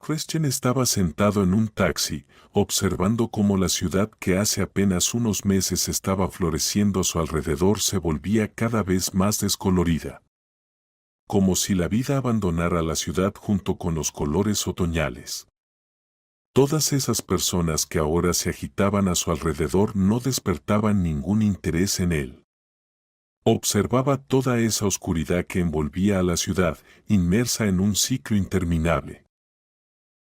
Christian estaba sentado en un taxi, observando cómo la ciudad que hace apenas unos meses estaba floreciendo a su alrededor se volvía cada vez más descolorida. Como si la vida abandonara la ciudad junto con los colores otoñales. Todas esas personas que ahora se agitaban a su alrededor no despertaban ningún interés en él. Observaba toda esa oscuridad que envolvía a la ciudad, inmersa en un ciclo interminable.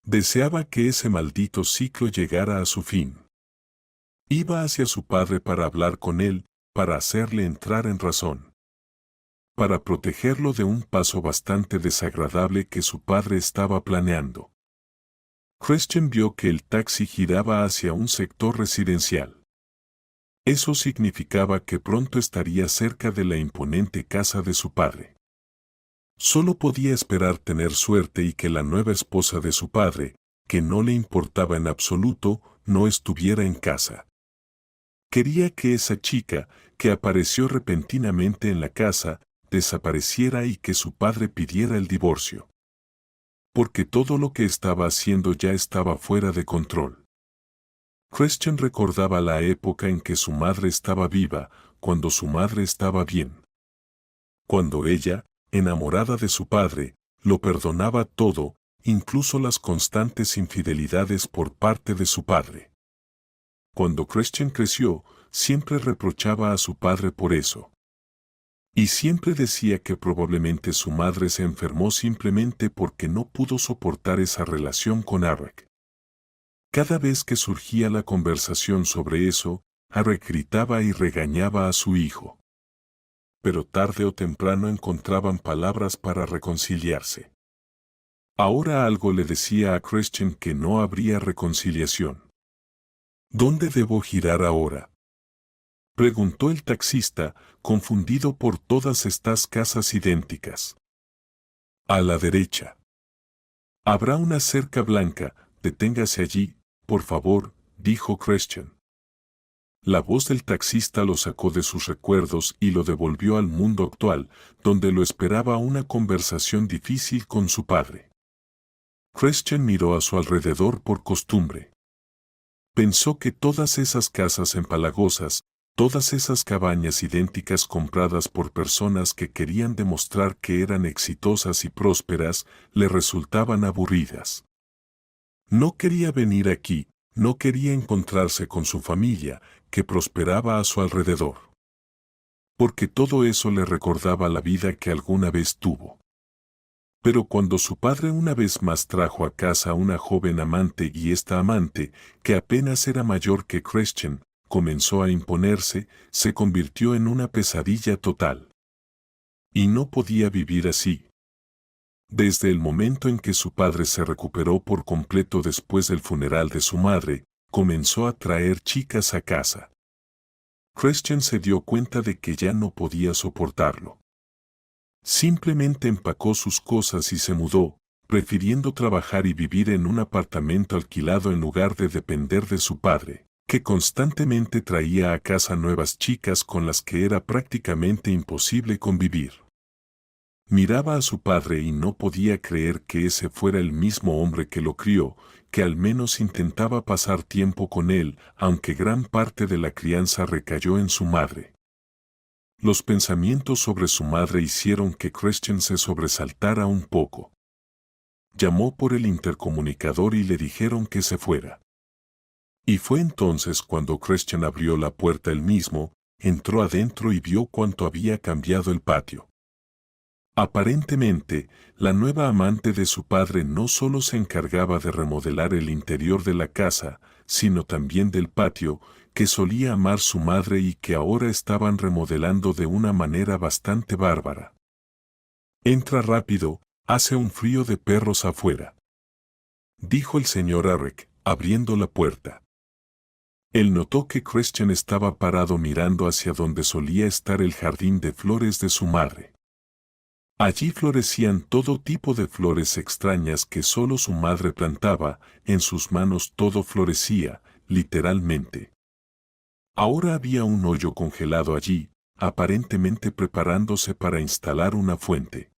Deseaba que ese maldito ciclo llegara a su fin. Iba hacia su padre para hablar con él, para hacerle entrar en razón. Para protegerlo de un paso bastante desagradable que su padre estaba planeando. Christian vio que el taxi giraba hacia un sector residencial. Eso significaba que pronto estaría cerca de la imponente casa de su padre. Solo podía esperar tener suerte y que la nueva esposa de su padre, que no le importaba en absoluto, no estuviera en casa. Quería que esa chica, que apareció repentinamente en la casa, desapareciera y que su padre pidiera el divorcio. Porque todo lo que estaba haciendo ya estaba fuera de control. Christian recordaba la época en que su madre estaba viva, cuando su madre estaba bien. Cuando ella, enamorada de su padre, lo perdonaba todo, incluso las constantes infidelidades por parte de su padre. Cuando Christian creció, siempre reprochaba a su padre por eso. Y siempre decía que probablemente su madre se enfermó simplemente porque no pudo soportar esa relación con Eric. Cada vez que surgía la conversación sobre eso, Eric gritaba y regañaba a su hijo. Pero tarde o temprano encontraban palabras para reconciliarse. Ahora algo le decía a Christian que no habría reconciliación. ¿Dónde debo girar ahora?, preguntó el taxista, confundido por todas estas casas idénticas. A la derecha. Habrá una cerca blanca, deténgase allí, por favor, dijo Christian. La voz del taxista lo sacó de sus recuerdos y lo devolvió al mundo actual, donde lo esperaba una conversación difícil con su padre. Christian miró a su alrededor por costumbre. Pensó que todas esas casas empalagosas, todas esas cabañas idénticas compradas por personas que querían demostrar que eran exitosas y prósperas, le resultaban aburridas. No quería venir aquí, no quería encontrarse con su familia, que prosperaba a su alrededor. Porque todo eso le recordaba la vida que alguna vez tuvo. Pero cuando su padre una vez más trajo a casa a una joven amante y esta amante, que apenas era mayor que Christian, comenzó a imponerse, se convirtió en una pesadilla total. Y no podía vivir así. Desde el momento en que su padre se recuperó por completo después del funeral de su madre, comenzó a traer chicas a casa. Christian se dio cuenta de que ya no podía soportarlo. Simplemente empacó sus cosas y se mudó, prefiriendo trabajar y vivir en un apartamento alquilado en lugar de depender de su padre, que constantemente traía a casa nuevas chicas con las que era prácticamente imposible convivir. Miraba a su padre y no podía creer que ese fuera el mismo hombre que lo crió, que al menos intentaba pasar tiempo con él, aunque gran parte de la crianza recayó en su madre. Los pensamientos sobre su madre hicieron que Christian se sobresaltara un poco. Llamó por el intercomunicador y le dijeron que se fuera. Y fue entonces cuando Christian abrió la puerta él mismo, entró adentro y vio cuánto había cambiado el patio. Aparentemente, la nueva amante de su padre no solo se encargaba de remodelar el interior de la casa, sino también del patio, que solía amar su madre y que ahora estaban remodelando de una manera bastante bárbara. Entra rápido, hace un frío de perros afuera, dijo el señor Eric, abriendo la puerta. Él notó que Christian estaba parado mirando hacia donde solía estar el jardín de flores de su madre. Allí florecían todo tipo de flores extrañas que solo su madre plantaba, en sus manos todo florecía, literalmente. Ahora había un hoyo congelado allí, aparentemente preparándose para instalar una fuente.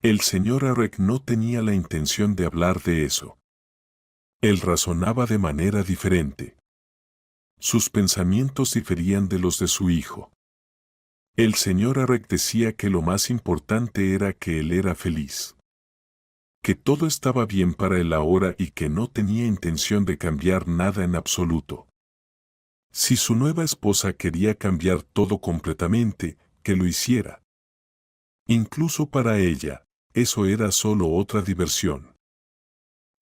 El señor Arek no tenía la intención de hablar de eso. Él razonaba de manera diferente. Sus pensamientos diferían de los de su hijo. El señor Arek decía que lo más importante era que él era feliz. Que todo estaba bien para él ahora y que no tenía intención de cambiar nada en absoluto. Si su nueva esposa quería cambiar todo completamente, que lo hiciera. Incluso para ella, eso era solo otra diversión.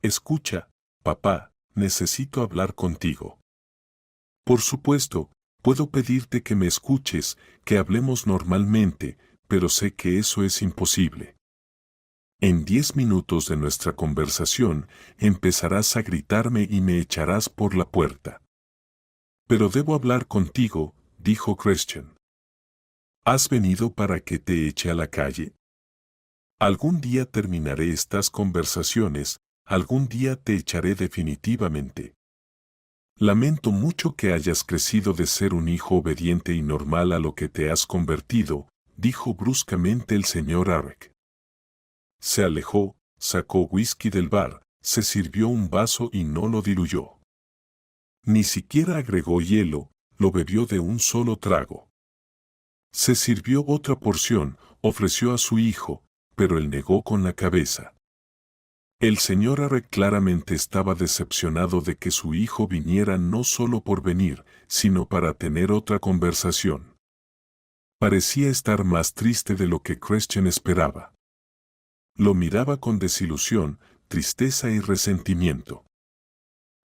Escucha, papá, necesito hablar contigo. Por supuesto, puedo pedirte que me escuches, que hablemos normalmente, pero sé que eso es imposible. En 10 minutos de nuestra conversación, empezarás a gritarme y me echarás por la puerta. Pero debo hablar contigo, dijo Christian. ¿Has venido para que te eche a la calle? Algún día terminaré estas conversaciones, algún día te echaré definitivamente. Lamento mucho que hayas crecido de ser un hijo obediente y normal a lo que te has convertido, dijo bruscamente el señor Arek. Se alejó, sacó whisky del bar, se sirvió un vaso y no lo diluyó. Ni siquiera agregó hielo, lo bebió de un solo trago. Se sirvió otra porción, ofreció a su hijo, pero él negó con la cabeza. El señor Arek claramente estaba decepcionado de que su hijo viniera no solo por venir, sino para tener otra conversación. Parecía estar más triste de lo que Christian esperaba. Lo miraba con desilusión, tristeza y resentimiento.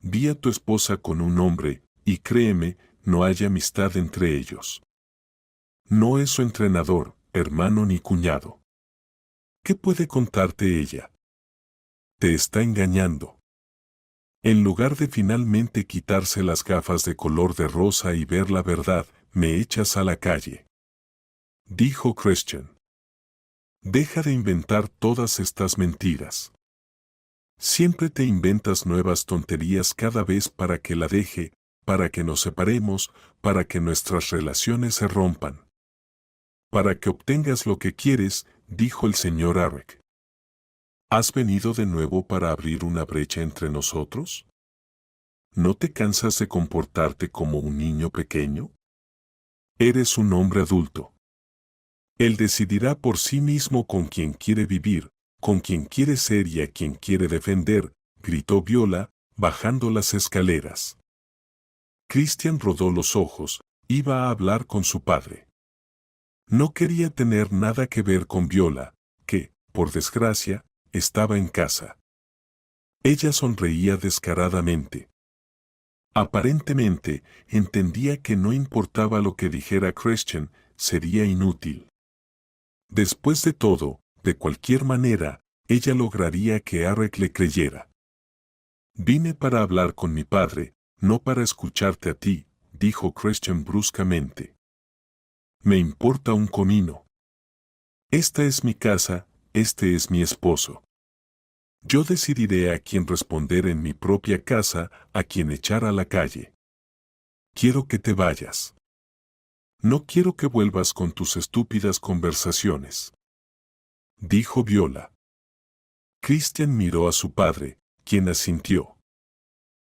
Vi a tu esposa con un hombre, y créeme, no hay amistad entre ellos. No es su entrenador, hermano ni cuñado. ¿Qué puede contarte ella? Te está engañando. En lugar de finalmente quitarse las gafas de color de rosa y ver la verdad, me echas a la calle. Dijo Christian. Deja de inventar todas estas mentiras. Siempre te inventas nuevas tonterías cada vez para que la deje, para que nos separemos, para que nuestras relaciones se rompan. Para que obtengas lo que quieres, dijo el señor Arek. ¿Has venido de nuevo para abrir una brecha entre nosotros? ¿No te cansas de comportarte como un niño pequeño? Eres un hombre adulto. Él decidirá por sí mismo con quién quiere vivir, con quién quiere ser y a quién quiere defender, gritó Viola, bajando las escaleras. Christian rodó los ojos, iba a hablar con su padre. No quería tener nada que ver con Viola, que, por desgracia, estaba en casa. Ella sonreía descaradamente. Aparentemente, entendía que no importaba lo que dijera Christian, sería inútil. Después de todo, de cualquier manera, ella lograría que Arek le creyera. Vine para hablar con mi padre, no para escucharte a ti, dijo Christian bruscamente. Me importa un comino. Esta es mi casa, este es mi esposo. Yo decidiré a quién responder en mi propia casa, a quién echar a la calle. Quiero que te vayas. No quiero que vuelvas con tus estúpidas conversaciones. Dijo Viola. Christian miró a su padre, quien asintió.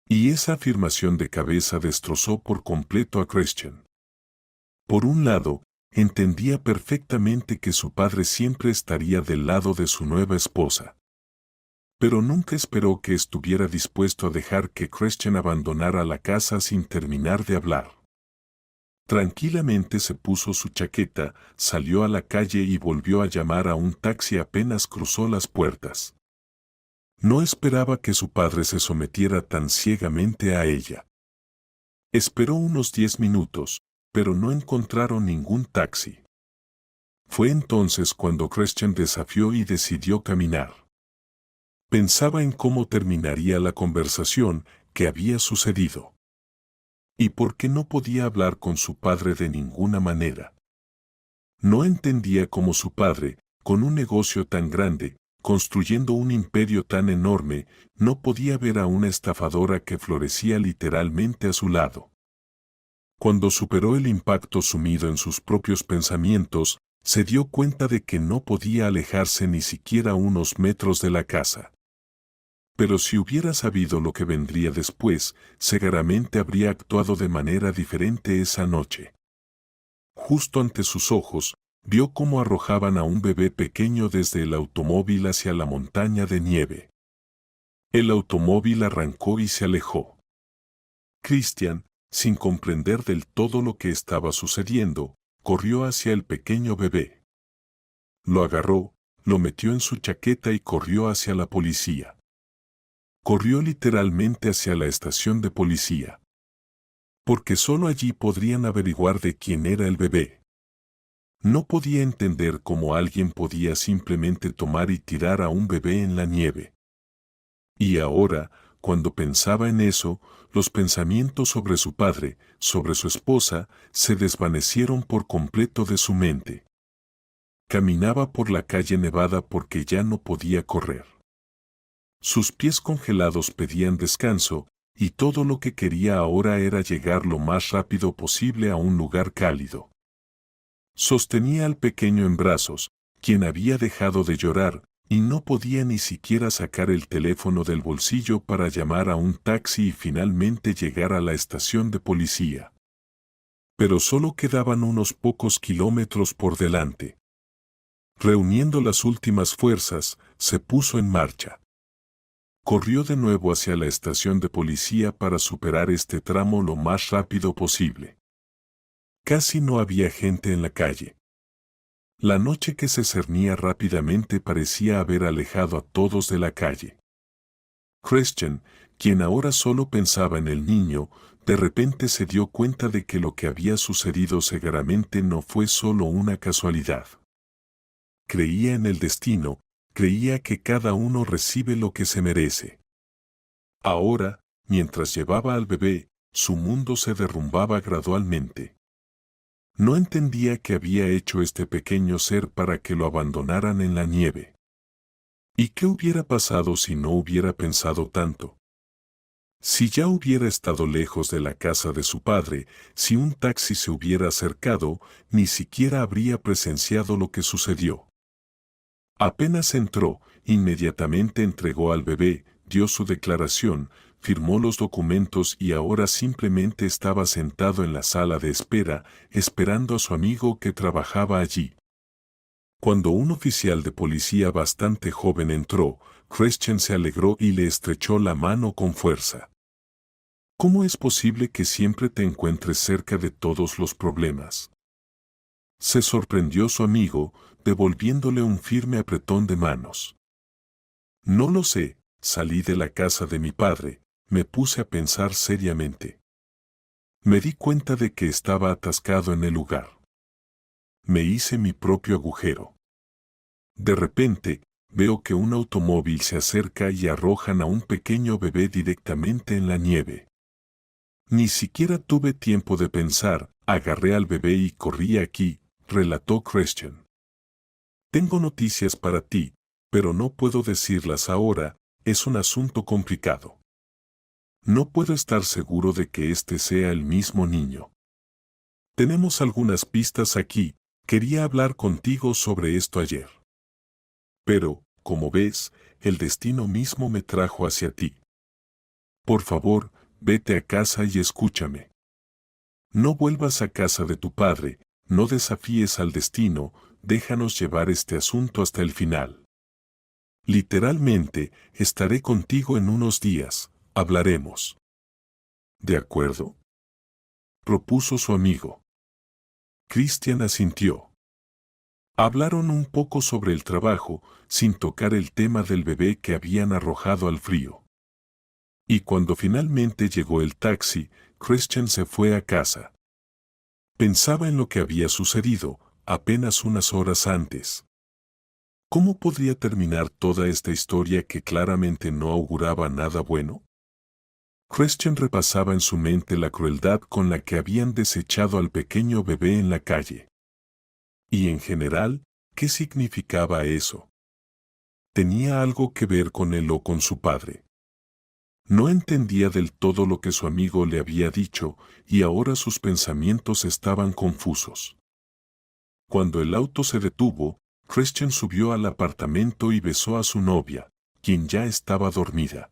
Y esa afirmación de cabeza destrozó por completo a Christian. Por un lado, entendía perfectamente que su padre siempre estaría del lado de su nueva esposa. Pero nunca esperó que estuviera dispuesto a dejar que Christian abandonara la casa sin terminar de hablar. Tranquilamente se puso su chaqueta, salió a la calle y volvió a llamar a un taxi apenas cruzó las puertas. No esperaba que su padre se sometiera tan ciegamente a ella. Esperó unos 10 minutos, pero no encontraron ningún taxi. Fue entonces cuando Christian desafió y decidió caminar. Pensaba en cómo terminaría la conversación, qué había sucedido. Y por qué no podía hablar con su padre de ninguna manera. No entendía cómo su padre, con un negocio tan grande, construyendo un imperio tan enorme, no podía ver a una estafadora que florecía literalmente a su lado. Cuando superó el impacto sumido en sus propios pensamientos, se dio cuenta de que no podía alejarse ni siquiera unos metros de la casa. Pero si hubiera sabido lo que vendría después, seguramente habría actuado de manera diferente esa noche. Justo ante sus ojos, vio cómo arrojaban a un bebé pequeño desde el automóvil hacia la montaña de nieve. El automóvil arrancó y se alejó. Christian, sin comprender del todo lo que estaba sucediendo, corrió hacia el pequeño bebé. Lo agarró, lo metió en su chaqueta y corrió hacia la policía. Corrió literalmente hacia la estación de policía. Porque solo allí podrían averiguar de quién era el bebé. No podía entender cómo alguien podía simplemente tomar y tirar a un bebé en la nieve. Y ahora, cuando pensaba en eso, los pensamientos sobre su padre, sobre su esposa, se desvanecieron por completo de su mente. Caminaba por la calle nevada porque ya no podía correr. Sus pies congelados pedían descanso, y todo lo que quería ahora era llegar lo más rápido posible a un lugar cálido. Sostenía al pequeño en brazos, quien había dejado de llorar, y no podía ni siquiera sacar el teléfono del bolsillo para llamar a un taxi y finalmente llegar a la estación de policía. Pero solo quedaban unos pocos kilómetros por delante. Reuniendo las últimas fuerzas, se puso en marcha. Corrió de nuevo hacia la estación de policía para superar este tramo lo más rápido posible. Casi no había gente en la calle. La noche que se cernía rápidamente parecía haber alejado a todos de la calle. Christian, quien ahora solo pensaba en el niño, de repente se dio cuenta de que lo que había sucedido seguramente no fue solo una casualidad. Creía en el destino, creía que cada uno recibe lo que se merece. Ahora, mientras llevaba al bebé, su mundo se derrumbaba gradualmente. No entendía qué había hecho este pequeño ser para que lo abandonaran en la nieve. ¿Y qué hubiera pasado si no hubiera pensado tanto? Si ya hubiera estado lejos de la casa de su padre, si un taxi se hubiera acercado, ni siquiera habría presenciado lo que sucedió. Apenas entró, inmediatamente entregó al bebé, dio su declaración, firmó los documentos y ahora simplemente estaba sentado en la sala de espera, esperando a su amigo que trabajaba allí. Cuando un oficial de policía bastante joven entró, Christian se alegró y le estrechó la mano con fuerza. ¿Cómo es posible que siempre te encuentres cerca de todos los problemas? Se sorprendió su amigo, devolviéndole un firme apretón de manos. No lo sé, salí de la casa de mi padre, me puse a pensar seriamente. Me di cuenta de que estaba atascado en el lugar. Me hice mi propio agujero. De repente, veo que un automóvil se acerca y arrojan a un pequeño bebé directamente en la nieve. Ni siquiera tuve tiempo de pensar, agarré al bebé y corrí aquí, relató Christian. Tengo noticias para ti, pero no puedo decirlas ahora, es un asunto complicado. No puedo estar seguro de que este sea el mismo niño. Tenemos algunas pistas aquí, quería hablar contigo sobre esto ayer. Pero, como ves, el destino mismo me trajo hacia ti. Por favor, vete a casa y escúchame. No vuelvas a casa de tu padre, no desafíes al destino, déjanos llevar este asunto hasta el final. Literalmente, estaré contigo en unos días, hablaremos. ¿De acuerdo?, propuso su amigo. Christian asintió. Hablaron un poco sobre el trabajo, sin tocar el tema del bebé que habían arrojado al frío. Y cuando finalmente llegó el taxi, Christian se fue a casa. Pensaba en lo que había sucedido, apenas unas horas antes. ¿Cómo podría terminar toda esta historia que claramente no auguraba nada bueno? Christian repasaba en su mente la crueldad con la que habían desechado al pequeño bebé en la calle. Y en general, ¿qué significaba eso? ¿Tenía algo que ver con él o con su padre? No entendía del todo lo que su amigo le había dicho, y ahora sus pensamientos estaban confusos. Cuando el auto se detuvo, Christian subió al apartamento y besó a su novia, quien ya estaba dormida.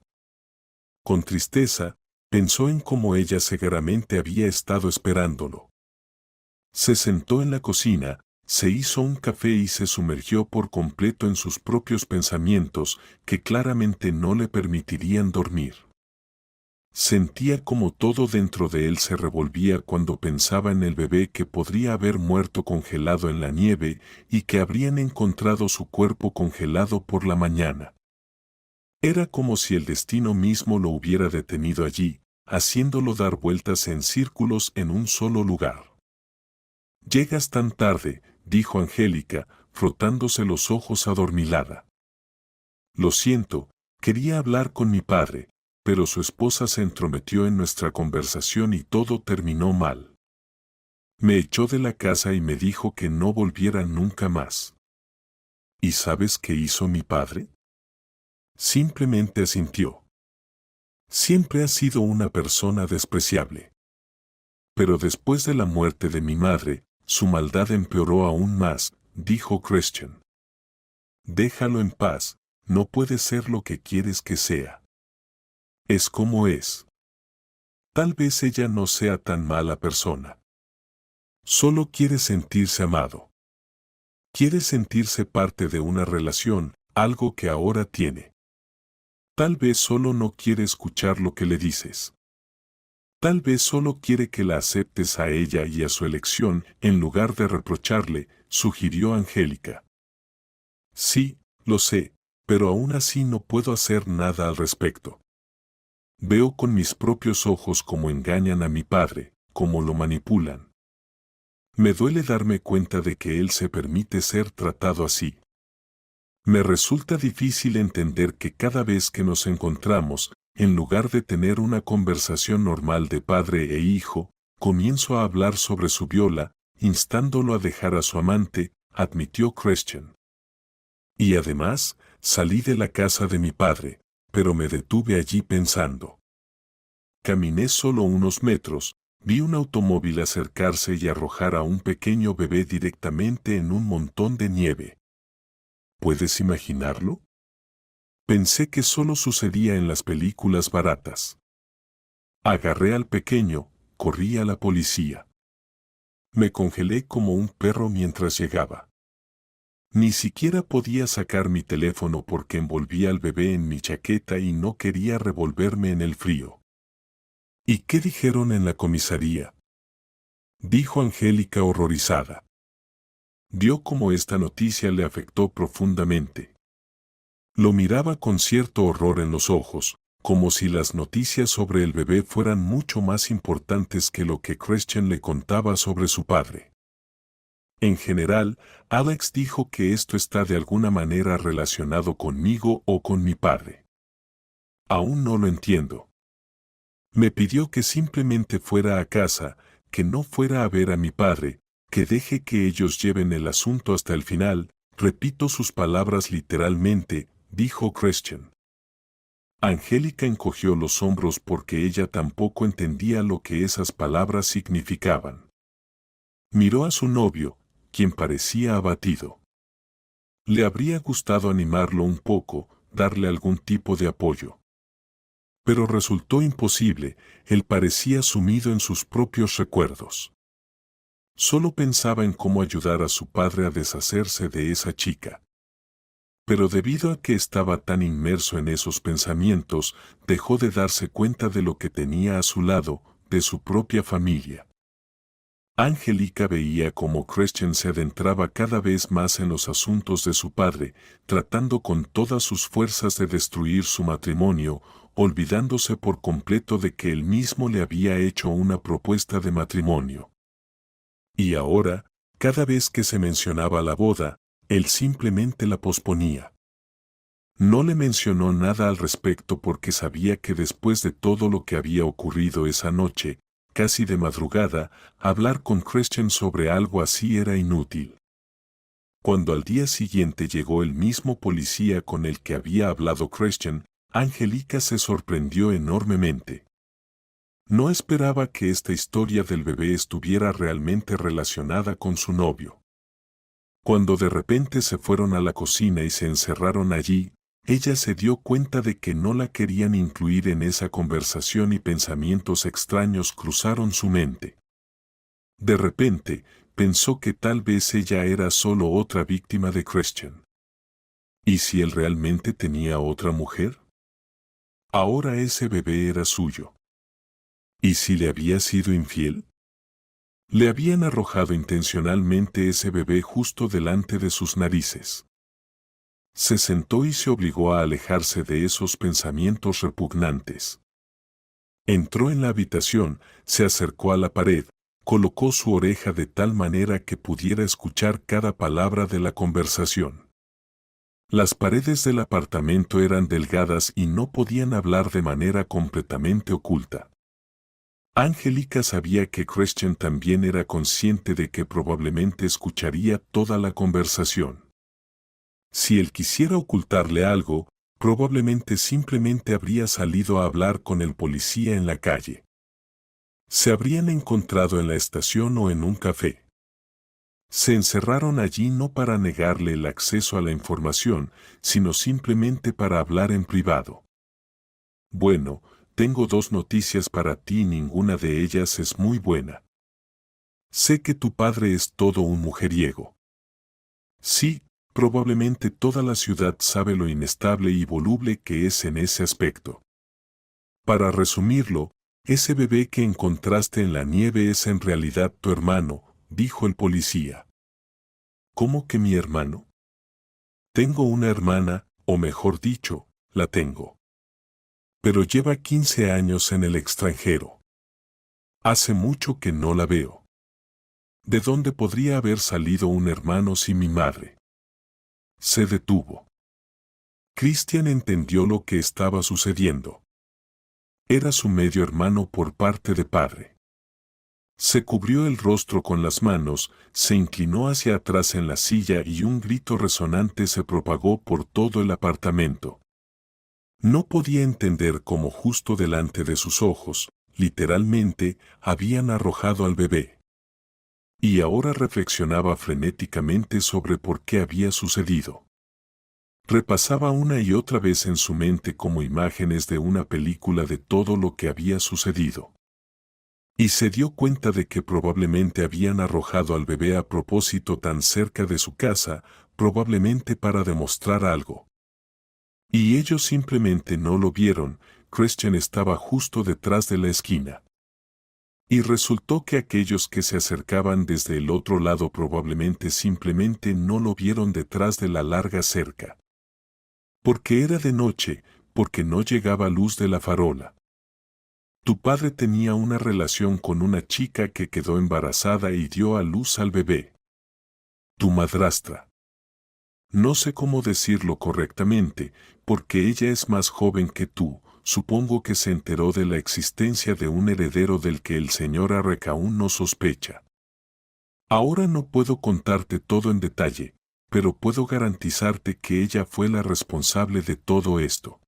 Con tristeza, pensó en cómo ella seguramente había estado esperándolo. Se sentó en la cocina, se hizo un café y se sumergió por completo en sus propios pensamientos que claramente no le permitirían dormir. Sentía como todo dentro de él se revolvía cuando pensaba en el bebé que podría haber muerto congelado en la nieve y que habrían encontrado su cuerpo congelado por la mañana. Era como si el destino mismo lo hubiera detenido allí, haciéndolo dar vueltas en círculos en un solo lugar. «Llegas tan tarde», dijo Angélica, frotándose los ojos adormilada. «Lo siento, quería hablar con mi padre, pero su esposa se entrometió en nuestra conversación y todo terminó mal. Me echó de la casa y me dijo que no volviera nunca más». ¿Y sabes qué hizo mi padre? Simplemente asintió. Siempre ha sido una persona despreciable. Pero después de la muerte de mi madre, su maldad empeoró aún más, dijo Christian. Déjalo en paz, no puede ser lo que quieres que sea. Es como es. Tal vez ella no sea tan mala persona. Solo quiere sentirse amado. Quiere sentirse parte de una relación, algo que ahora tiene. Tal vez solo no quiere escuchar lo que le dices. Tal vez solo quiere que la aceptes a ella y a su elección en lugar de reprocharle, sugirió Angélica. Sí, lo sé, pero aún así no puedo hacer nada al respecto. Veo con mis propios ojos cómo engañan a mi padre, cómo lo manipulan. Me duele darme cuenta de que él se permite ser tratado así. Me resulta difícil entender que cada vez que nos encontramos, en lugar de tener una conversación normal de padre e hijo, comienzo a hablar sobre su viola, instándolo a dejar a su amante, admitió Christian. Y además, salí de la casa de mi padre, pero me detuve allí pensando. Caminé solo unos metros, vi un automóvil acercarse y arrojar a un pequeño bebé directamente en un montón de nieve. ¿Puedes imaginarlo? Pensé que solo sucedía en las películas baratas. Agarré al pequeño, corrí a la policía. Me congelé como un perro mientras llegaba. Ni siquiera podía sacar mi teléfono porque envolvía al bebé en mi chaqueta y no quería revolverme en el frío. ¿Y qué dijeron en la comisaría?, dijo Angélica horrorizada. Vio cómo esta noticia le afectó profundamente. Lo miraba con cierto horror en los ojos, como si las noticias sobre el bebé fueran mucho más importantes que lo que Christian le contaba sobre su padre. En general, Alex dijo que esto está de alguna manera relacionado conmigo o con mi padre. Aún no lo entiendo. Me pidió que simplemente fuera a casa, que no fuera a ver a mi padre, que deje que ellos lleven el asunto hasta el final, repito sus palabras literalmente, dijo Christian. Angélica encogió los hombros porque ella tampoco entendía lo que esas palabras significaban. Miró a su novio, quien parecía abatido. Le habría gustado animarlo un poco, darle algún tipo de apoyo. Pero resultó imposible, él parecía sumido en sus propios recuerdos. Solo pensaba en cómo ayudar a su padre a deshacerse de esa chica. Pero debido a que estaba tan inmerso en esos pensamientos, dejó de darse cuenta de lo que tenía a su lado, de su propia familia. Angélica veía cómo Christian se adentraba cada vez más en los asuntos de su padre, tratando con todas sus fuerzas de destruir su matrimonio, olvidándose por completo de que él mismo le había hecho una propuesta de matrimonio. Y ahora, cada vez que se mencionaba la boda, él simplemente la posponía. No le mencionó nada al respecto porque sabía que después de todo lo que había ocurrido esa noche, casi de madrugada, hablar con Christian sobre algo así era inútil. Cuando al día siguiente llegó el mismo policía con el que había hablado Christian, Angélica se sorprendió enormemente. No esperaba que esta historia del bebé estuviera realmente relacionada con su novio. Cuando de repente se fueron a la cocina y se encerraron allí, ella se dio cuenta de que no la querían incluir en esa conversación y pensamientos extraños cruzaron su mente. De repente, pensó que tal vez ella era solo otra víctima de Christian. ¿Y si él realmente tenía otra mujer? Ahora ese bebé era suyo. ¿Y si le había sido infiel? Le habían arrojado intencionalmente ese bebé justo delante de sus narices. Se sentó y se obligó a alejarse de esos pensamientos repugnantes. Entró en la habitación, se acercó a la pared, colocó su oreja de tal manera que pudiera escuchar cada palabra de la conversación. Las paredes del apartamento eran delgadas y no podían hablar de manera completamente oculta. Angélica sabía que Christian también era consciente de que probablemente escucharía toda la conversación. Si él quisiera ocultarle algo, probablemente simplemente habría salido a hablar con el policía en la calle. Se habrían encontrado en la estación o en un café. Se encerraron allí no para negarle el acceso a la información, sino simplemente para hablar en privado. Bueno, tengo 2 noticias para ti y ninguna de ellas es muy buena. Sé que tu padre es todo un mujeriego. Sí, probablemente toda la ciudad sabe lo inestable y voluble que es en ese aspecto. Para resumirlo, ese bebé que encontraste en la nieve es en realidad tu hermano, dijo el policía. ¿Cómo que mi hermano? Tengo una hermana, o mejor dicho, la tengo. Pero lleva 15 años en el extranjero. Hace mucho que no la veo. ¿De dónde podría haber salido un hermano si mi madre? Se detuvo. Christian entendió lo que estaba sucediendo. Era su medio hermano por parte de padre. Se cubrió el rostro con las manos, se inclinó hacia atrás en la silla y un grito resonante se propagó por todo el apartamento. No podía entender cómo justo delante de sus ojos, literalmente, habían arrojado al bebé. Y ahora reflexionaba frenéticamente sobre por qué había sucedido. Repasaba una y otra vez en su mente como imágenes de una película de todo lo que había sucedido. Y se dio cuenta de que probablemente habían arrojado al bebé a propósito tan cerca de su casa, probablemente para demostrar algo. Y ellos simplemente no lo vieron, Christian estaba justo detrás de la esquina. Y resultó que aquellos que se acercaban desde el otro lado probablemente simplemente no lo vieron detrás de la larga cerca. Porque era de noche, porque no llegaba luz de la farola. Tu padre tenía una relación con una chica que quedó embarazada y dio a luz al bebé. Tu madrastra. No sé cómo decirlo correctamente, porque ella es más joven que tú, supongo que se enteró de la existencia de un heredero del que el señor Arrek aún no sospecha. Ahora no puedo contarte todo en detalle, pero puedo garantizarte que ella fue la responsable de todo esto.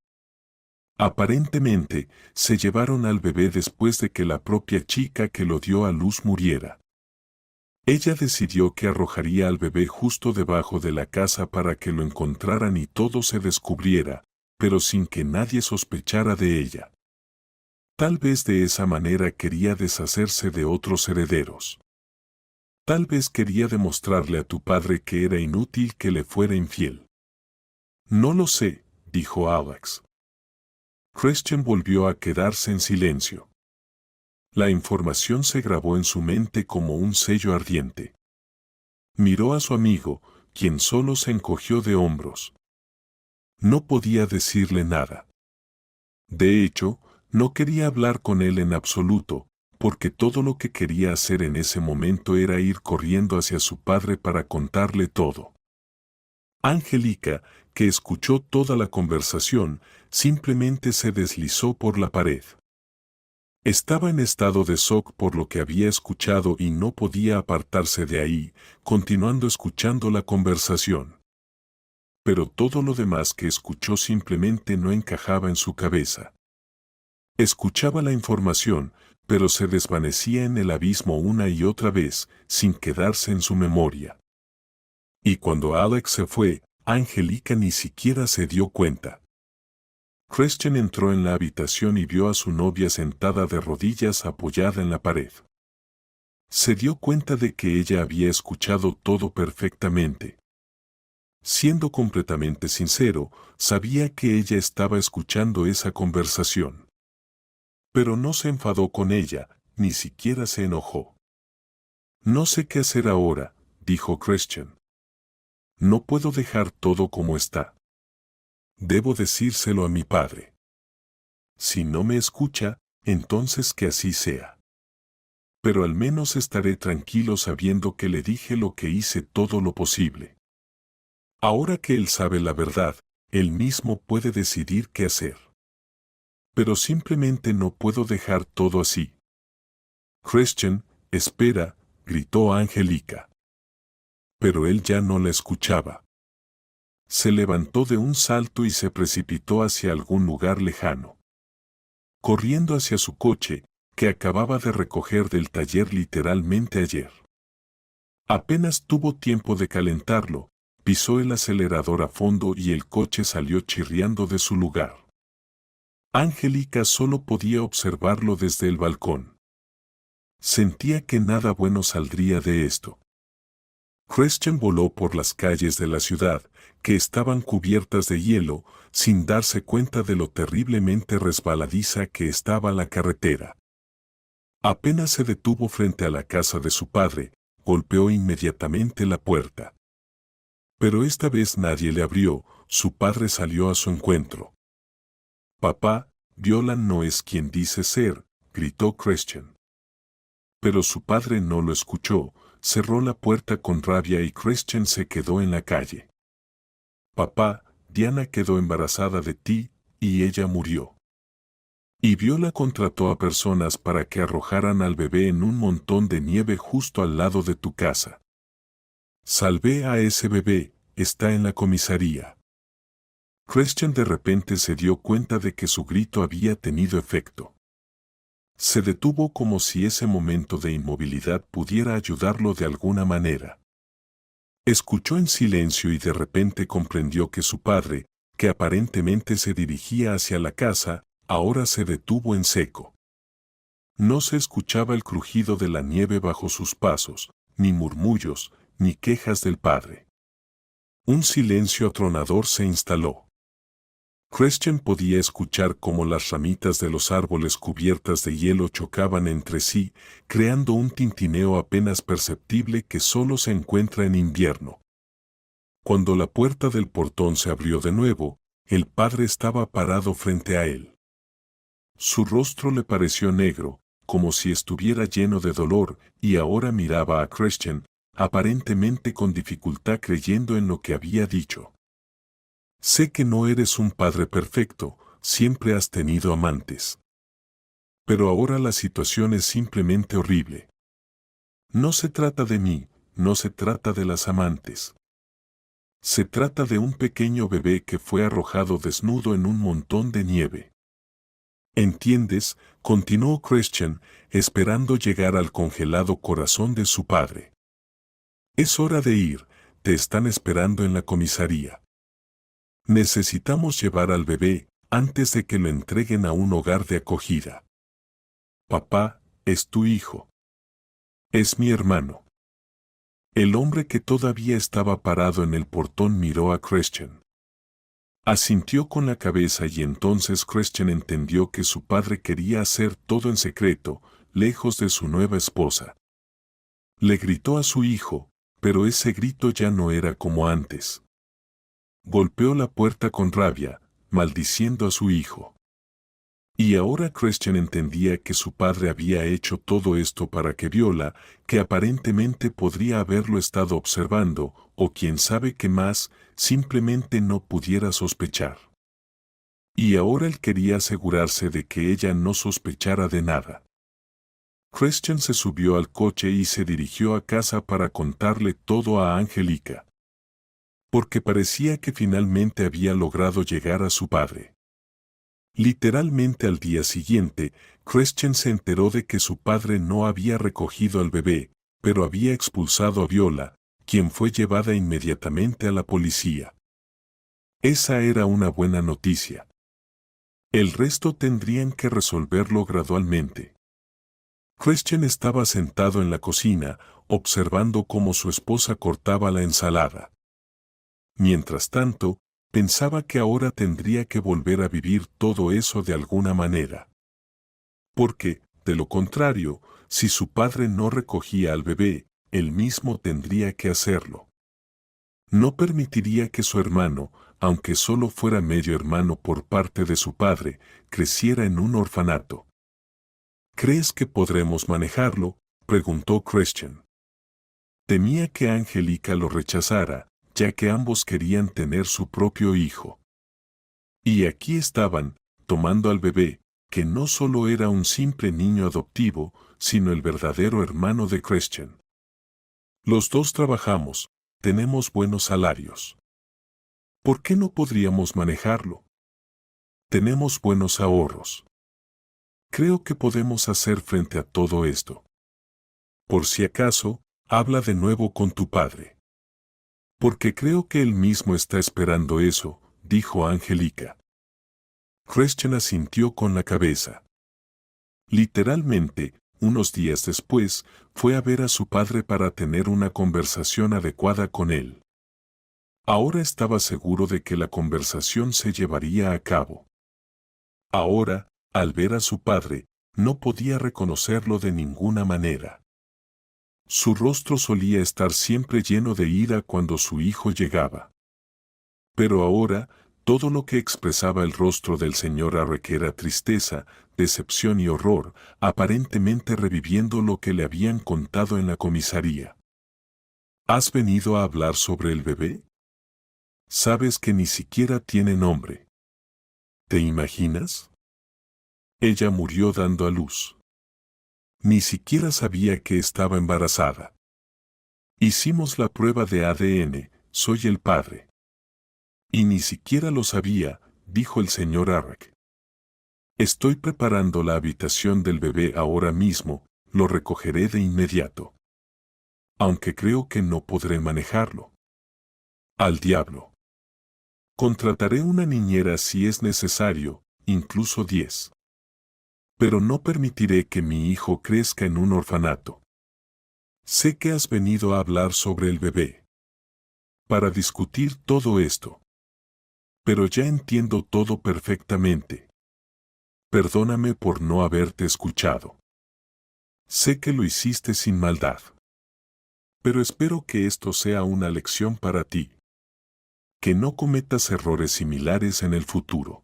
Aparentemente, se llevaron al bebé después de que la propia chica que lo dio a luz muriera. Ella decidió que arrojaría al bebé justo debajo de la casa para que lo encontraran y todo se descubriera, pero sin que nadie sospechara de ella. Tal vez de esa manera quería deshacerse de otros herederos. Tal vez quería demostrarle a tu padre que era inútil que le fuera infiel. No lo sé, dijo Alex. Christian volvió a quedarse en silencio. La información se grabó en su mente como un sello ardiente. Miró a su amigo, quien solo se encogió de hombros. No podía decirle nada. De hecho, no quería hablar con él en absoluto, porque todo lo que quería hacer en ese momento era ir corriendo hacia su padre para contarle todo. Angélica, que escuchó toda la conversación, simplemente se deslizó por la pared. Estaba en estado de shock por lo que había escuchado y no podía apartarse de ahí, continuando escuchando la conversación. Pero todo lo demás que escuchó simplemente no encajaba en su cabeza. Escuchaba la información, pero se desvanecía en el abismo una y otra vez, sin quedarse en su memoria. Y cuando Alex se fue, Angelica ni siquiera se dio cuenta. Christian entró en la habitación y vio a su novia sentada de rodillas apoyada en la pared. Se dio cuenta de que ella había escuchado todo perfectamente. Siendo completamente sincero, sabía que ella estaba escuchando esa conversación. Pero no se enfadó con ella, ni siquiera se enojó. No sé qué hacer ahora, dijo Christian. No puedo dejar todo como está. Debo decírselo a mi padre. Si no me escucha, entonces que así sea. Pero al menos estaré tranquilo sabiendo que le dije lo que hice todo lo posible. Ahora que él sabe la verdad, él mismo puede decidir qué hacer. Pero simplemente no puedo dejar todo así. Christian, espera, gritó Angelica. Pero él ya no la escuchaba. Se levantó de un salto y se precipitó hacia algún lugar lejano. Corriendo hacia su coche, que acababa de recoger del taller literalmente ayer. Apenas tuvo tiempo de calentarlo, pisó el acelerador a fondo y el coche salió chirriando de su lugar. Angelica solo podía observarlo desde el balcón. Sentía que nada bueno saldría de esto. Christian voló por las calles de la ciudad, que estaban cubiertas de hielo, sin darse cuenta de lo terriblemente resbaladiza que estaba la carretera. Apenas se detuvo frente a la casa de su padre, golpeó inmediatamente la puerta. Pero esta vez nadie le abrió, su padre salió a su encuentro. «Papá, Viola no es quien dice ser», gritó Christian. Pero su padre no lo escuchó, cerró la puerta con rabia y Christian se quedó en la calle. «Papá, Diana quedó embarazada de ti, y ella murió. Y Viola contrató a personas para que arrojaran al bebé en un montón de nieve justo al lado de tu casa. Salvé a ese bebé, está en la comisaría». Christian de repente se dio cuenta de que su grito había tenido efecto. Se detuvo como si ese momento de inmovilidad pudiera ayudarlo de alguna manera. Escuchó en silencio y de repente comprendió que su padre, que aparentemente se dirigía hacia la casa, ahora se detuvo en seco. No se escuchaba el crujido de la nieve bajo sus pasos, ni murmullos, ni quejas del padre. Un silencio atronador se instaló. Christian podía escuchar cómo las ramitas de los árboles cubiertas de hielo chocaban entre sí, creando un tintineo apenas perceptible que solo se encuentra en invierno. Cuando la puerta del portón se abrió de nuevo, el padre estaba parado frente a él. Su rostro le pareció negro, como si estuviera lleno de dolor, y ahora miraba a Christian, aparentemente con dificultad creyendo en lo que había dicho. «Sé que no eres un padre perfecto, siempre has tenido amantes. Pero ahora la situación es simplemente horrible. No se trata de mí, no se trata de las amantes. Se trata de un pequeño bebé que fue arrojado desnudo en un montón de nieve». «¿Entiendes?», continuó Christian, esperando llegar al congelado corazón de su padre. «Es hora de ir, te están esperando en la comisaría. Necesitamos llevar al bebé antes de que lo entreguen a un hogar de acogida. Papá, es tu hijo. Es mi hermano». El hombre que todavía estaba parado en el portón miró a Christian. Asintió con la cabeza y entonces Christian entendió que su padre quería hacer todo en secreto, lejos de su nueva esposa. Le gritó a su hijo, pero ese grito ya no era como antes. Golpeó la puerta con rabia, maldiciendo a su hijo. Y ahora Christian entendía que su padre había hecho todo esto para que Viola, que aparentemente podría haberlo estado observando, o quién sabe qué más, simplemente no pudiera sospechar. Y ahora él quería asegurarse de que ella no sospechara de nada. Christian se subió al coche y se dirigió a casa para contarle todo a Angelica. Porque parecía que finalmente había logrado llegar a su padre. Literalmente al día siguiente, Christian se enteró de que su padre no había recogido al bebé, pero había expulsado a Viola, quien fue llevada inmediatamente a la policía. Esa era una buena noticia. El resto tendrían que resolverlo gradualmente. Christian estaba sentado en la cocina, observando cómo su esposa cortaba la ensalada. Mientras tanto, pensaba que ahora tendría que volver a vivir todo eso de alguna manera. Porque, de lo contrario, si su padre no recogía al bebé, él mismo tendría que hacerlo. No permitiría que su hermano, aunque solo fuera medio hermano por parte de su padre, creciera en un orfanato. ¿Crees que podremos manejarlo?, preguntó Christian. Temía que Angélica lo rechazara, ya que ambos querían tener su propio hijo. Y aquí estaban, tomando al bebé, que no solo era un simple niño adoptivo, sino el verdadero hermano de Christian. Los dos trabajamos, tenemos buenos salarios. ¿Por qué no podríamos manejarlo? Tenemos buenos ahorros. Creo que podemos hacer frente a todo esto. Por si acaso, habla de nuevo con tu padre. Porque creo que él mismo está esperando eso, dijo Angélica. Christian asintió con la cabeza. Literalmente, unos días después, fue a ver a su padre para tener una conversación adecuada con él. Ahora estaba seguro de que la conversación se llevaría a cabo. Ahora, al ver a su padre, no podía reconocerlo de ninguna manera. Su rostro solía estar siempre lleno de ira cuando su hijo llegaba. Pero ahora, todo lo que expresaba el rostro del señor Arrek era tristeza, decepción y horror, aparentemente reviviendo lo que le habían contado en la comisaría. ¿Has venido a hablar sobre el bebé? Sabes que ni siquiera tiene nombre. ¿Te imaginas? Ella murió dando a luz. Ni siquiera sabía que estaba embarazada. Hicimos la prueba de ADN, soy el padre. Y ni siquiera lo sabía, dijo el señor Arrek. Estoy preparando la habitación del bebé ahora mismo, lo recogeré de inmediato. Aunque creo que no podré manejarlo. Al diablo. Contrataré una niñera si es necesario, incluso 10. Pero no permitiré que mi hijo crezca en un orfanato. Sé que has venido a hablar sobre el bebé. Para discutir todo esto. Pero ya entiendo todo perfectamente. Perdóname por no haberte escuchado. Sé que lo hiciste sin maldad. Pero espero que esto sea una lección para ti. Que no cometas errores similares en el futuro.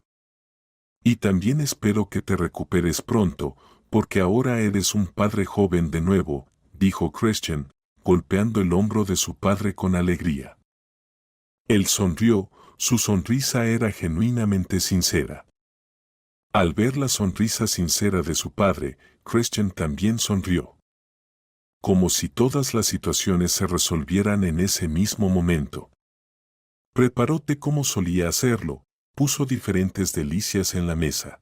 Y también espero que te recuperes pronto, porque ahora eres un padre joven de nuevo, dijo Christian, golpeando el hombro de su padre con alegría. Él sonrió, su sonrisa era genuinamente sincera. Al ver la sonrisa sincera de su padre, Christian también sonrió. Como si todas las situaciones se resolvieran en ese mismo momento. Preparó té como solía hacerlo, puso diferentes delicias en la mesa.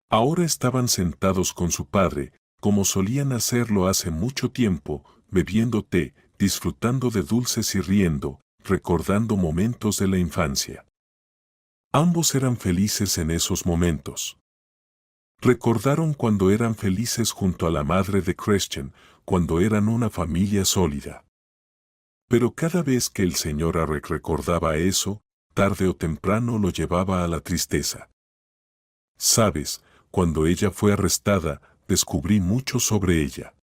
Ahora estaban sentados con su padre, como solían hacerlo hace mucho tiempo, bebiendo té, disfrutando de dulces y riendo, recordando momentos de la infancia. Ambos eran felices en esos momentos. Recordaron cuando eran felices junto a la madre de Christian, cuando eran una familia sólida. Pero cada vez que el señor Arrek recordaba eso, tarde o temprano lo llevaba a la tristeza. Sabes, cuando ella fue arrestada, descubrí mucho sobre ella.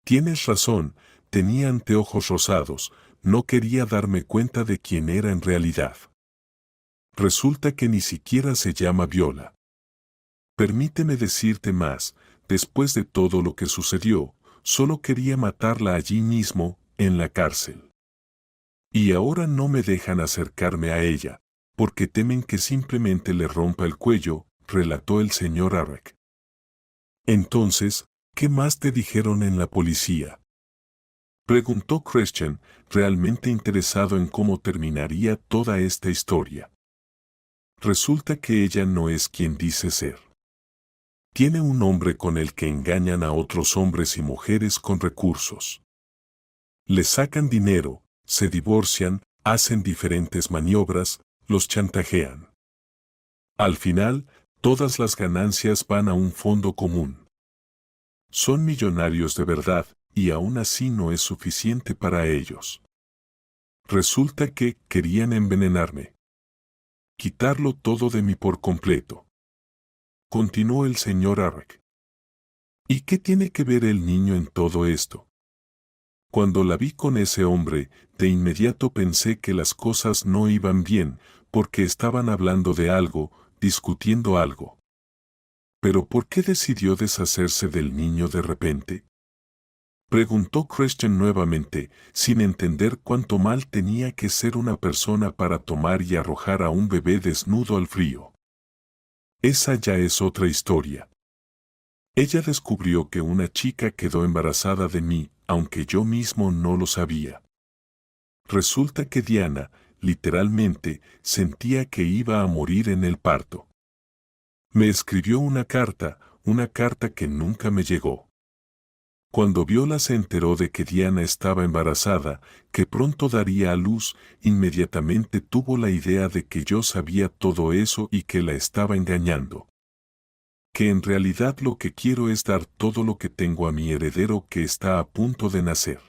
Tienes razón, tenía anteojos rosados, no quería darme cuenta de quién era en realidad. Resulta que ni siquiera se llama Viola. Permíteme decirte más, después de todo lo que sucedió, solo quería matarla allí mismo, en la cárcel. Y ahora no me dejan acercarme a ella, porque temen que simplemente le rompa el cuello, relató el señor Arrek. Entonces, ¿qué más te dijeron en la policía? Preguntó Christian, realmente interesado en cómo terminaría toda esta historia. Resulta que ella no es quien dice ser. Tiene un hombre con el que engañan a otros hombres y mujeres con recursos. Le sacan dinero, se divorcian, hacen diferentes maniobras, los chantajean. Al final, todas las ganancias van a un fondo común. Son millonarios de verdad, y aún así no es suficiente para ellos. Resulta que querían envenenarme. Quitarlo todo de mí por completo. Continuó el señor Arrek. ¿Y qué tiene que ver el niño en todo esto? Cuando la vi con ese hombre, de inmediato pensé que las cosas no iban bien, porque estaban hablando de algo, discutiendo algo. ¿Pero por qué decidió deshacerse del niño de repente? Preguntó Christian nuevamente, sin entender cuánto mal tenía que ser una persona para tomar y arrojar a un bebé desnudo al frío. Esa ya es otra historia. Ella descubrió que una chica quedó embarazada de mí, aunque yo mismo no lo sabía. Resulta que Diana, literalmente, sentía que iba a morir en el parto. Me escribió una carta que nunca me llegó. Cuando Viola se enteró de que Diana estaba embarazada, que pronto daría a luz, inmediatamente tuvo la idea de que yo sabía todo eso y que la estaba engañando. Que en realidad lo que quiero es dar todo lo que tengo a mi heredero que está a punto de nacer.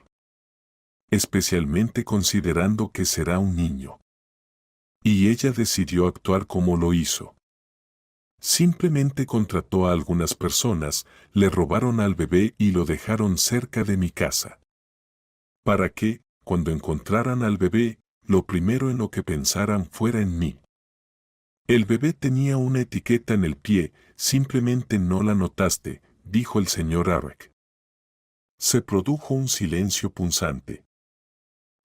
Especialmente considerando que será un niño. Y ella decidió actuar como lo hizo. Simplemente contrató a algunas personas, le robaron al bebé y lo dejaron cerca de mi casa. Para que, cuando encontraran al bebé, lo primero en lo que pensaran fuera en mí. El bebé tenía una etiqueta en el pie, simplemente no la notaste, dijo el señor Arrek. Se produjo un silencio punzante.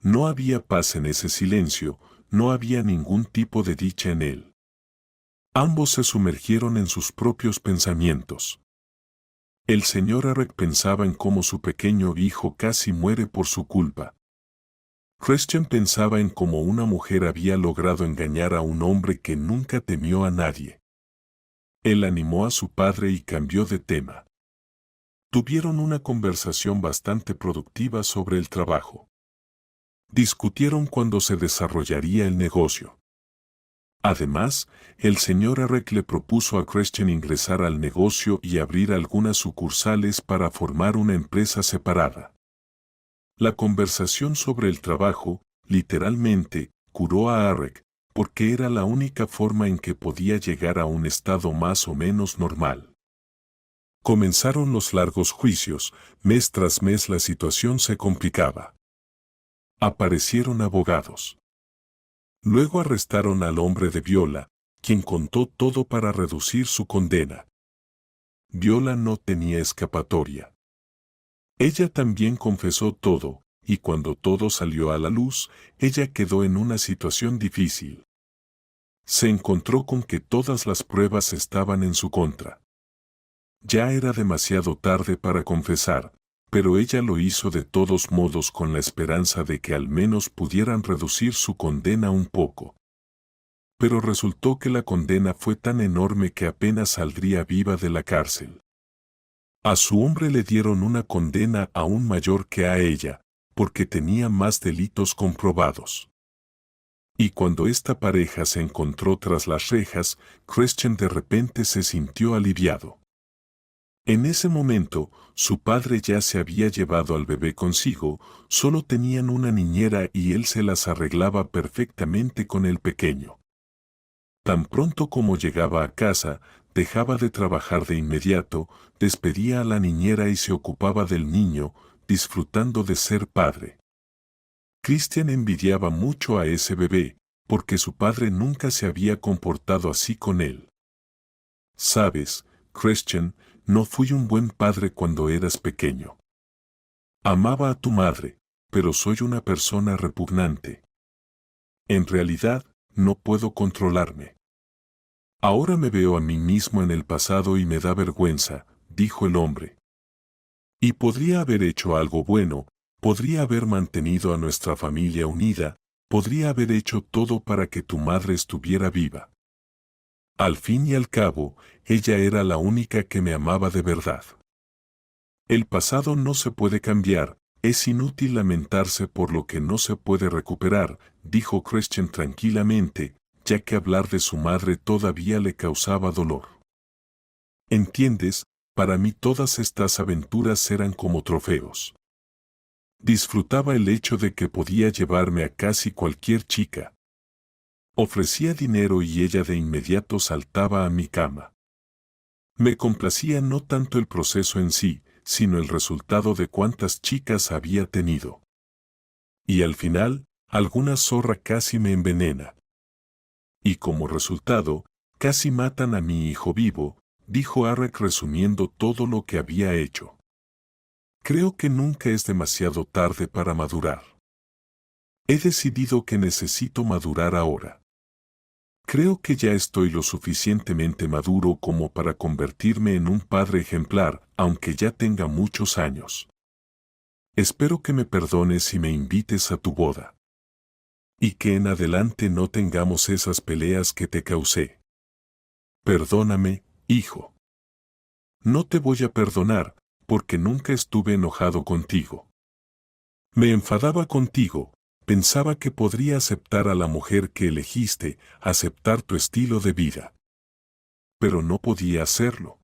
No había paz en ese silencio, no había ningún tipo de dicha en él. Ambos se sumergieron en sus propios pensamientos. El señor Arrek pensaba en cómo su pequeño hijo casi muere por su culpa. Christian pensaba en cómo una mujer había logrado engañar a un hombre que nunca temió a nadie. Él animó a su padre y cambió de tema. Tuvieron una conversación bastante productiva sobre el trabajo. Discutieron cuándo se desarrollaría el negocio. Además, el señor Arrek le propuso a Christian ingresar al negocio y abrir algunas sucursales para formar una empresa separada. La conversación sobre el trabajo, literalmente, curó a Arrek, porque era la única forma en que podía llegar a un estado más o menos normal. Comenzaron los largos juicios, mes tras mes la situación se complicaba. Aparecieron abogados. Luego arrestaron al hombre de Viola, quien contó todo para reducir su condena. Viola no tenía escapatoria. Ella también confesó todo, y cuando todo salió a la luz, ella quedó en una situación difícil. Se encontró con que todas las pruebas estaban en su contra. Ya era demasiado tarde para confesar, pero ella lo hizo de todos modos con la esperanza de que al menos pudieran reducir su condena un poco. Pero resultó que la condena fue tan enorme que apenas saldría viva de la cárcel. A su hombre le dieron una condena aún mayor que a ella, porque tenía más delitos comprobados. Y cuando esta pareja se encontró tras las rejas, Christian de repente se sintió aliviado. En ese momento, su padre ya se había llevado al bebé consigo, solo tenían una niñera y él se las arreglaba perfectamente con el pequeño. Tan pronto como llegaba a casa, dejaba de trabajar de inmediato, despedía a la niñera y se ocupaba del niño, disfrutando de ser padre. Christian envidiaba mucho a ese bebé, porque su padre nunca se había comportado así con él. Sabes, Christian, no fui un buen padre cuando eras pequeño. Amaba a tu madre, pero soy una persona repugnante. En realidad, no puedo controlarme. Ahora me veo a mí mismo en el pasado y me da vergüenza, dijo el hombre. Y podría haber hecho algo bueno, podría haber mantenido a nuestra familia unida, podría haber hecho todo para que tu madre estuviera viva. Al fin y al cabo, ella era la única que me amaba de verdad. El pasado no se puede cambiar, Es inútil lamentarse por lo que no se puede recuperar, dijo Christian tranquilamente, ya que hablar de su madre todavía le causaba dolor. ¿Entiendes? Para mí todas estas aventuras eran como trofeos. Disfrutaba el hecho de que podía llevarme a casi cualquier chica. Ofrecía dinero y ella de inmediato saltaba a mi cama. Me complacía no tanto el proceso en sí, sino el resultado de cuántas chicas había tenido. Y al final, alguna zorra casi me envenena. Y como resultado, casi matan a mi hijo vivo, dijo Arek resumiendo todo lo que había hecho. Creo que nunca es demasiado tarde para madurar. He decidido que necesito madurar ahora. Creo que ya estoy lo suficientemente maduro como para convertirme en un padre ejemplar, aunque ya tenga muchos años. Espero que me perdones y me invites a tu boda. Y que en adelante no tengamos esas peleas que te causé. Perdóname, hijo. No te voy a perdonar, porque nunca estuve enojado contigo. Me enfadaba contigo. Pensaba que podría aceptar a la mujer que elegiste, aceptar tu estilo de vida. Pero no podía hacerlo.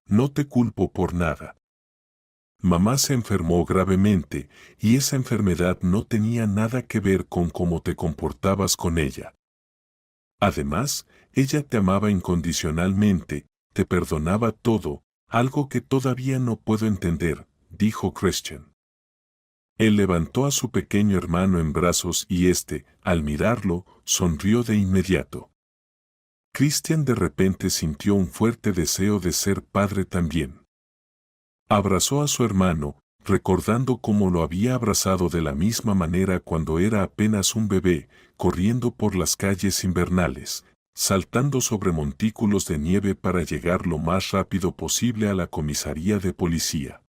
No te culpo por nada. Mamá se enfermó gravemente, y esa enfermedad no tenía nada que ver con cómo te comportabas con ella. Además, ella te amaba incondicionalmente, te perdonaba todo, algo que todavía no puedo entender, dijo Christian. Él levantó a su pequeño hermano en brazos y éste, al mirarlo, sonrió de inmediato. Christian de repente sintió un fuerte deseo de ser padre también. Abrazó a su hermano, recordando cómo lo había abrazado de la misma manera cuando era apenas un bebé, corriendo por las calles invernales, saltando sobre montículos de nieve para llegar lo más rápido posible a la comisaría de policía.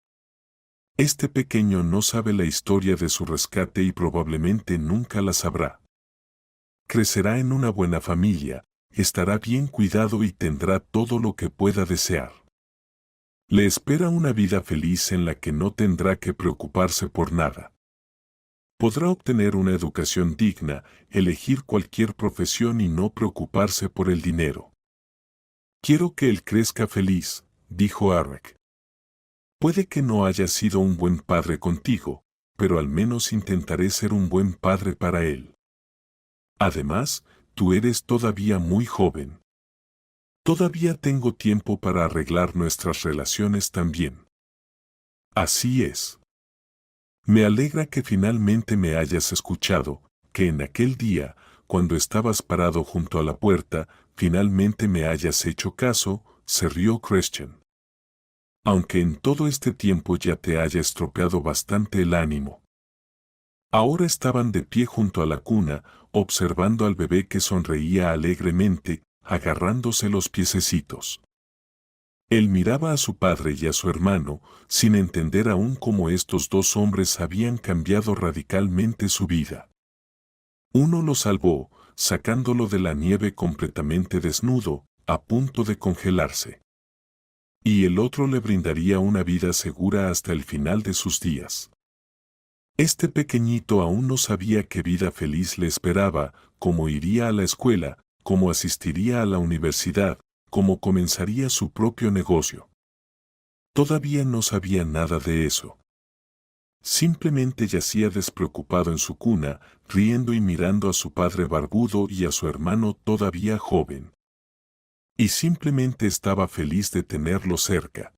Este pequeño no sabe la historia de su rescate y probablemente nunca la sabrá. Crecerá en una buena familia, estará bien cuidado y tendrá todo lo que pueda desear. Le espera una vida feliz en la que no tendrá que preocuparse por nada. Podrá obtener una educación digna, elegir cualquier profesión y no preocuparse por el dinero. Quiero que él crezca feliz, dijo Arek. Puede que no haya sido un buen padre contigo, pero al menos intentaré ser un buen padre para él. Además, tú eres todavía muy joven. Todavía tengo tiempo para arreglar nuestras relaciones también. Así es. Me alegra que finalmente me hayas escuchado, que en aquel día, cuando estabas parado junto a la puerta, finalmente me hayas hecho caso, se rió Christian. Aunque en todo este tiempo ya te haya estropeado bastante el ánimo. Ahora estaban de pie junto a la cuna, observando al bebé que sonreía alegremente, agarrándose los piececitos. Él miraba a su padre y a su hermano, sin entender aún cómo estos dos hombres habían cambiado radicalmente su vida. Uno lo salvó, sacándolo de la nieve completamente desnudo, a punto de congelarse. Y el otro le brindaría una vida segura hasta el final de sus días. Este pequeñito aún no sabía qué vida feliz le esperaba, cómo iría a la escuela, cómo asistiría a la universidad, cómo comenzaría su propio negocio. Todavía no sabía nada de eso. Simplemente yacía despreocupado en su cuna, riendo y mirando a su padre barbudo y a su hermano todavía joven. Y simplemente estaba feliz de tenerlo cerca.